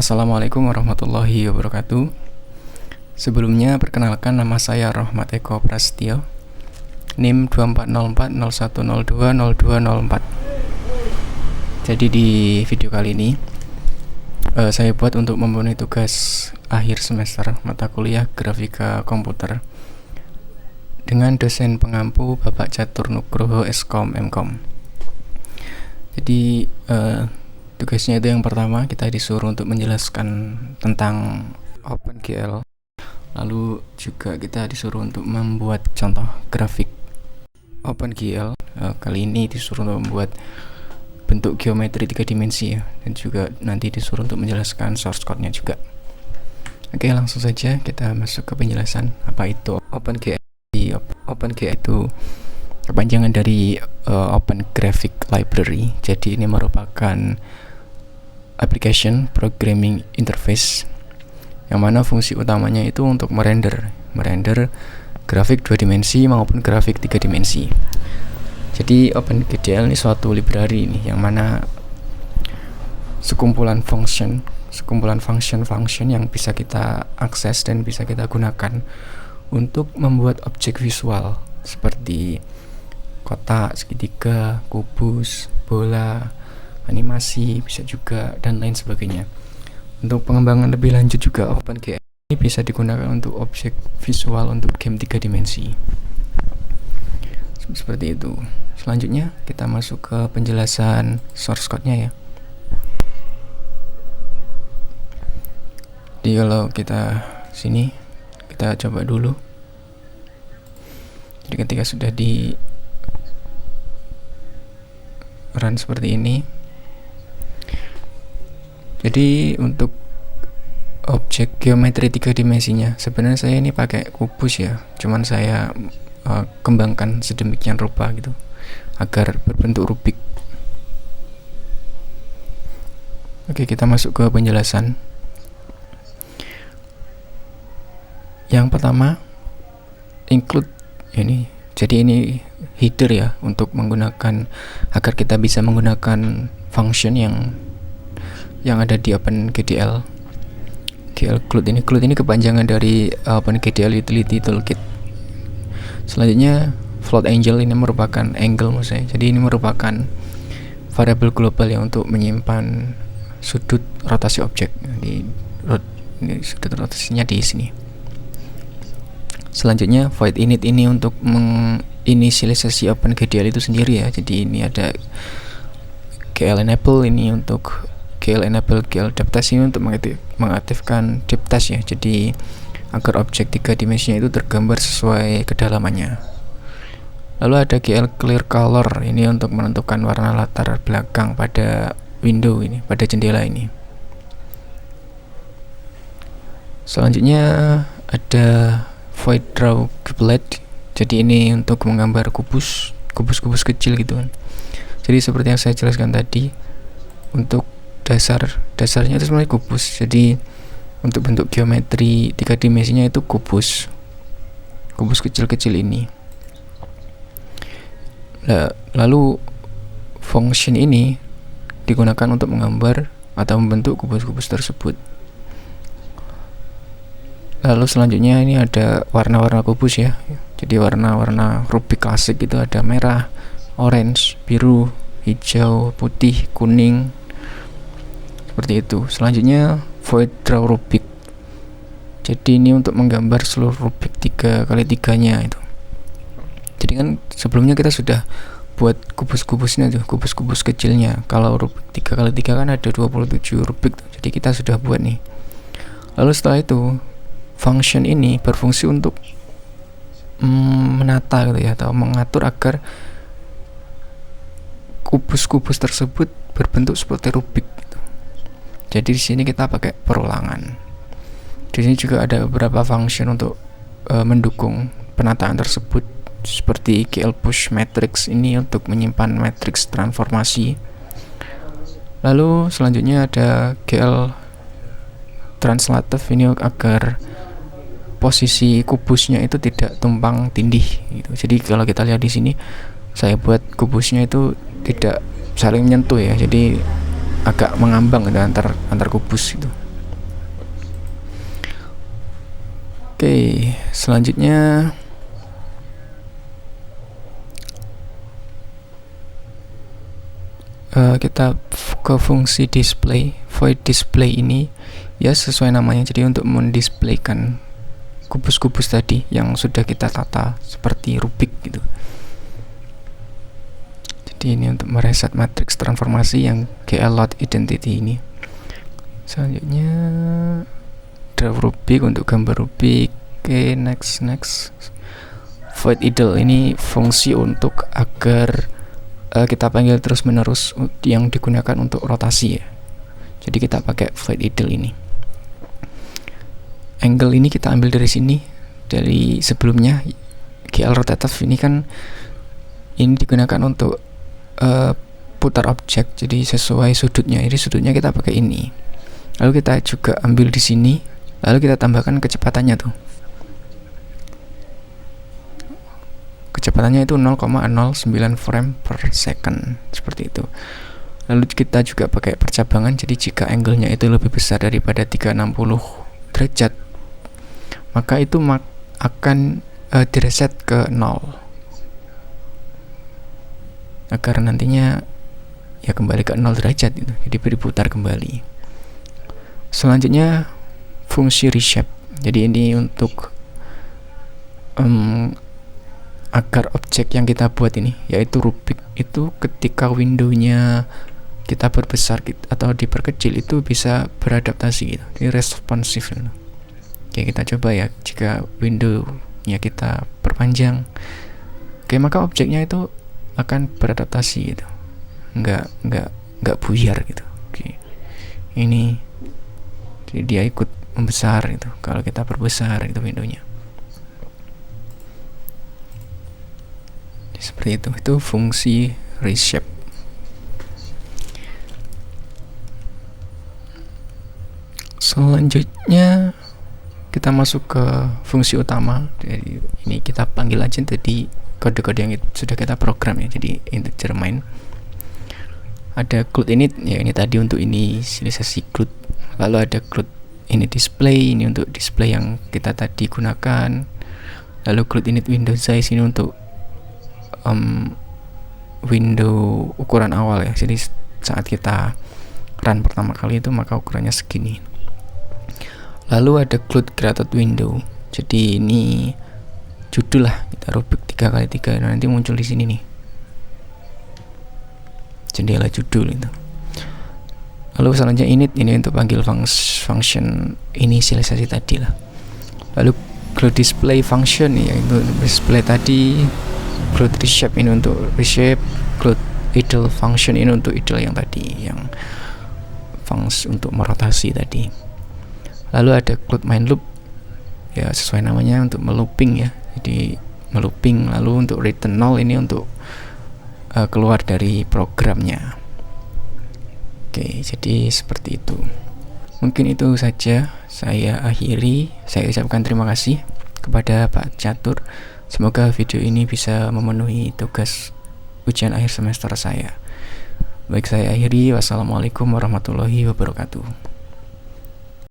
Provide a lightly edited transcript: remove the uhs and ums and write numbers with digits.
Assalamualaikum warahmatullahi wabarakatuh. Sebelumnya perkenalkan, nama saya Rohmat Eko Prasetyo, NIM 240401020204. Jadi di video kali ini saya buat untuk memenuhi tugas akhir semester mata kuliah Grafika Komputer dengan dosen pengampu Bapak Catur Nugroho Skom Mkom. Jadi tugasnya itu yang pertama, kita disuruh untuk menjelaskan tentang OpenGL. Lalu juga kita disuruh untuk membuat contoh grafik OpenGL. Kali ini disuruh untuk membuat bentuk geometri 3 dimensi ya, dan juga nanti disuruh untuk menjelaskan source code-nya juga. Oke, langsung saja kita masuk ke penjelasan apa itu OpenGL. OpenGL itu kepanjangan dari Open Graphic Library. Jadi ini merupakan application programming interface yang mana fungsi utamanya itu untuk merender grafik 2 dimensi maupun grafik 3 dimensi. Jadi OpenGL ini suatu library ini yang mana sekumpulan function yang bisa kita akses dan bisa kita gunakan untuk membuat objek visual seperti kotak, segitiga, kubus, bola, animasi bisa juga, dan lain sebagainya. Untuk pengembangan lebih lanjut juga, OpenGL ini bisa digunakan untuk objek visual untuk game 3 dimensi. Seperti itu. Selanjutnya kita masuk ke penjelasan source code-nya ya. Jadi kalau kita sini, kita coba dulu. Jadi ketika sudah di run seperti ini, jadi untuk objek geometri 3 dimensinya sebenarnya saya ini pakai kubus ya, cuman saya kembangkan sedemikian rupa gitu agar berbentuk Rubik. Oke, kita masuk ke penjelasan. Yang pertama, include ini. Jadi ini header ya, untuk menggunakan agar kita bisa menggunakan function yang ada di OpenGL. GL-CLUD ini kepanjangan dari OpenGL Utility Toolkit. Selanjutnya float angle, ini merupakan angle maksudnya. Jadi ini merupakan variabel global yang untuk menyimpan sudut rotasi objek. Ini sudut rotasinya di sini. Selanjutnya void init ini untuk menginisialisasi OpenGL itu sendiri ya. Jadi ini ada GL enable, ini untuk GL enable GL depth ini untuk mengaktifkan depth ya. Jadi agar objek 3 dimensinya itu tergambar sesuai kedalamannya. Lalu ada GL clear color, ini untuk menentukan warna latar belakang pada window ini, pada jendela ini. Selanjutnya ada void draw kubelet. Jadi ini untuk menggambar kubus kecil gitu kan. Jadi seperti yang saya jelaskan tadi, untuk dasarnya itu sebenarnya kubus. Jadi untuk bentuk geometri 3 dimensinya itu kubus kecil-kecil ini. Lalu function ini digunakan untuk menggambar atau membentuk kubus-kubus tersebut. Lalu selanjutnya ini ada warna-warna kubus ya. Jadi warna-warna Rubik klasik itu ada merah, orange, biru, hijau, putih, kuning, seperti itu. Selanjutnya void draw Rubik. Jadi ini untuk menggambar seluruh Rubik 3x3-nya itu. Jadi kan sebelumnya kita sudah buat kubus-kubusnya tuh, kubus-kubus kecilnya. Kalau Rubik 3x3 kan ada 27 Rubik tuh. Jadi kita sudah buat nih. Lalu setelah itu function ini berfungsi untuk menata gitu ya, atau mengatur agar kubus-kubus tersebut berbentuk seperti Rubik gitu. Jadi di sini kita pakai perulangan. Di sini juga ada beberapa function untuk mendukung penataan tersebut, seperti GL push matrix ini untuk menyimpan matrix transformasi. Lalu selanjutnya ada GL translative, ini agar posisi kubusnya itu tidak tumpang tindih gitu. Jadi kalau kita lihat di sini, saya buat kubusnya itu tidak saling menyentuh ya, jadi agak mengambang gitu, antar kubus itu. Oke, selanjutnya kita ke fungsi display. Void display ini ya sesuai namanya, jadi untuk mendisplaykan kubus-kubus tadi yang sudah kita tata seperti Rubik gitu. Jadi ini untuk mereset matriks transformasi yang GL load identity ini. Selanjutnya draw Rubik untuk gambar Rubik. Oke, next. Void idle ini fungsi untuk agar kita panggil terus menerus yang digunakan untuk rotasi ya. Jadi kita pakai void idle ini. Angle ini kita ambil dari sini, dari sebelumnya GL rotative ini kan ini digunakan untuk putar objek, jadi sesuai sudutnya. Ini sudutnya kita pakai ini. Lalu kita juga ambil di sini, lalu kita tambahkan kecepatannya tuh. Kecepatannya itu 0,09 frame per second, seperti itu. Lalu kita juga pakai percabangan, jadi jika angle-nya itu lebih besar daripada 360 derajat, maka itu akan direset ke 0 agar nantinya ya kembali ke 0 derajat gitu. Jadi diputar kembali. Selanjutnya fungsi reshape. Jadi ini untuk agar objek yang kita buat ini, yaitu Rubik, itu ketika windownya kita perbesar atau diperkecil itu bisa beradaptasi gitu. Ini responsif gitu. Oke, kita coba ya, jika windownya kita perpanjang, oke, maka objeknya itu akan beradaptasi gitu, nggak buyar gitu. Oke, ini jadi dia ikut membesar gitu kalau kita perbesar itu windownya. Seperti itu fungsi reshape. Selanjutnya kita masuk ke fungsi utama. Jadi ini kita panggil aja tadi kode-kode yang sudah kita program ya. Jadi integer main. Ada GLUT init ya, ini tadi untuk inisialisasi GLUT. Lalu ada GLUT init display, ini untuk display yang kita tadi gunakan. Lalu GLUT init window size, ini untuk window ukuran awal ya. Jadi saat kita run pertama kali itu maka ukurannya segini. Lalu ada GLUT created window. Jadi ini judul lah, kita Rubik 3x3 nanti muncul di sini nih, jendela judul itu. Lalu selanjutnya init, ini untuk panggil function inisialisasi tadi lah. Lalu GLUT display function ya, itu display tadi. GLUT reshape ini untuk reshape. GLUT idle function ini untuk idle yang tadi, yang fungsi untuk merotasi tadi. Lalu ada GLUT main loop ya, sesuai namanya untuk melooping ya, jadi melooping. Lalu untuk return 0 ini untuk keluar dari programnya. Oke, jadi seperti itu. Mungkin itu saja saya akhiri. Saya ucapkan terima kasih kepada Pak Catur. Semoga video ini bisa memenuhi tugas ujian akhir semester saya. Baik, saya akhiri. Wassalamualaikum warahmatullahi wabarakatuh.